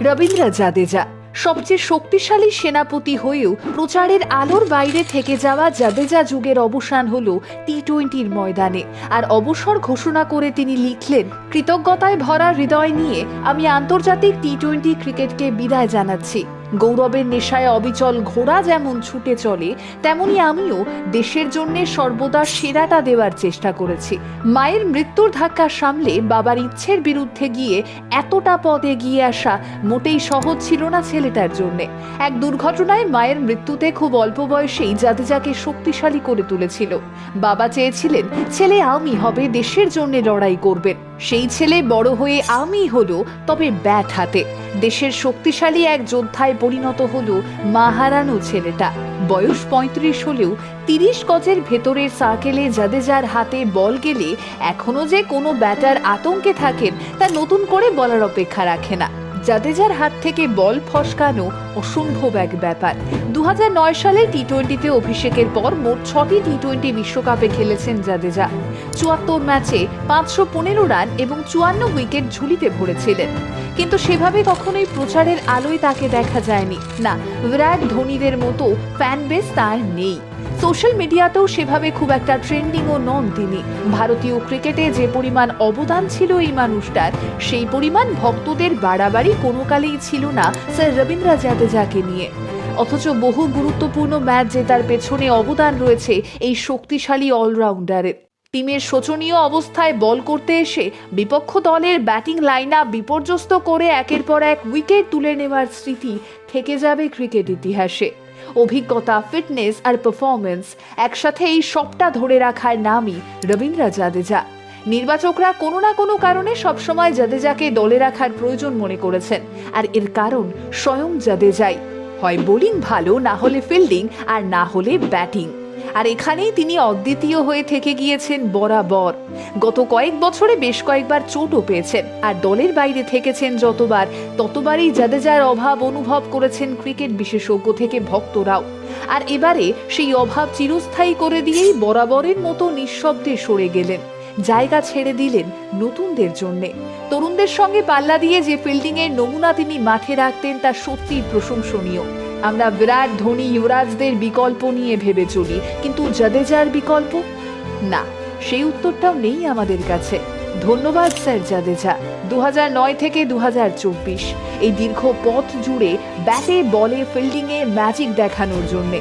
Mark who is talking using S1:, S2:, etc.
S1: রবীন্দ্র জাদেজা সবচেয়ে শক্তিশালী সেনাপতি হয়েও প্রচারের আলোর বাইরে থেকে যাওয়া জাদেজা যুগের অবসান হলো টি-20-র ময়দানে। আর অবসর ঘোষণা করে তিনি লিখলেন, কৃতজ্ঞতায় ভরা হৃদয় নিয়ে আমি আন্তর্জাতিক টি-20 ক্রিকেটকে বিদায় জানাচ্ছি। গৌরবের নেশায় অবিচল ঘোড়া যেমন ছুটে চলে, তেমনি আমিও দেশের জন্য সর্বদা সেরাটা দেওয়ার চেষ্টা করেছি। মায়ের মৃত্যুর ধাক্কা সামলে বাবার ইচ্ছের বিরুদ্ধে গিয়ে এতটা পদ এগিয়ে আসা মোটেই সহজ ছিল না ছেলেটার জন্য। এক দুর্ঘটনায় মায়ের মৃত্যুতে খুব অল্প বয়সেই জাদেজাকে শক্তিশালী করে তুলেছিল। বাবা চেয়েছিলেন ছেলে আমি হবে, দেশের জন্য লড়াই করবেন। সেই ছেলে বড় হয়ে আমি হলো, তবে ব্যাট হাতে। দেশের শক্তিশালী এক যোদ্ধায় পরিণত হলো মা হারানো ছেলেটা। বয়স 35 হলেও 30 গজের ভেতরের সার্কেলে জাদেজার হাতে বল গেলে এখনো যে কোনো ব্যাটার আতঙ্কে থাকেন তা নতুন করে বলার অপেক্ষা রাখে না। জাদেজার হাত থেকে বল ফসকানো অসম্ভব এক ব্যাপার। 2009 সালে টি-20-তে অভিষেকের পর মোট 6টি টি-20 বিশ্বকাপে খেলেছেন জাদেজা। 74 ম্যাচে 515 রান এবং 54 উইকেট ঝুলিতে ভরেছিলেন। কিন্তু সেভাবে কখনোই প্রচারের আলোয় তাকে দেখা যায়নি। না, বিরাট ধোনিদের মতো ফ্যান বেস তার নেই। সোশ্যাল মিডিয়াতেও সেভাবে খুব একটা ট্রেন্ডিংও নন তিনি। ভারতীয় ক্রিকেটে যে পরিমাণ অবদান ছিল এই মানুষটার, সেই পরিমাণ ভক্তদের বাড়াবাড়ি কোনো কালেই ছিল না স্যার রবীন্দ্র জাদেজাকে নিয়ে। অথচ বহু গুরুত্বপূর্ণ ম্যাচ জেতার পেছনে অবদান রয়েছে এই শক্তিশালী অলরাউন্ডারের। টিমের শোচনীয় অবস্থায় বল করতে এসে বিপক্ষ দলের ব্যাটিং লাইন আপ বিপর্যস্ত করে একের পর এক উইকেট তুলে নেওয়ার স্মৃতি থেকে যাবে ক্রিকেট ইতিহাসে। অভিজ্ঞতা, ফিটনেস আর পারফরমেন্স একসাথে এই সবটা ধরে রাখার নামই রবীন্দ্র জাদেজা। নির্বাচকরা কোনো না কোনো কারণে সবসময় জাদেজাকে দলে রাখার প্রয়োজন মনে করেছেন, আর এর কারণ স্বয়ং জাদেজাই। হয় বোলিং ভালো, না হলে ফিল্ডিং, আর না হলে ব্যাটিং। আর এখানেই তিনি অদ্বিতীয় হয়ে থেকে গিয়েছেন বরাবর। গত কয়েক বছরে বেশ কয়েকবার চোটও পেয়েছেন, আর দলের বাইরে থেকেছেন যতবার, ততবারই জাদেজার অভাব অনুভব করেছেন ক্রিকেট বিশেষজ্ঞ থেকে ভক্তরাও। আর এবারে সেই অভাব চিরস্থায়ী করে দিয়েই বরাবরের মতো নিঃশব্দে সরে গেলেন। জায়গা ছেড়ে দিলেন নতুনদের জন্যে। তরুণদের সঙ্গে পাল্লা দিয়ে যে ফিল্ডিংয়ের নমুনা তিনি মাঠে রাখতেন তা সত্যিই প্রশংসনীয়। আমরা বিরাট, ধোনি, যুবরাজদের বিকল্প নিয়ে ভেবে চলি, কিন্তু জাদেজার বিকল্প না, সেই উত্তরটাও নেই আমাদের কাছে। ধন্যবাদ স্যার জাদেজা। 2009 থেকে 2024 এই দীর্ঘ পথ জুড়ে ব্যাটে, বলে, ফিল্ডিংয়ে ম্যাজিক দেখানোর জন্যে।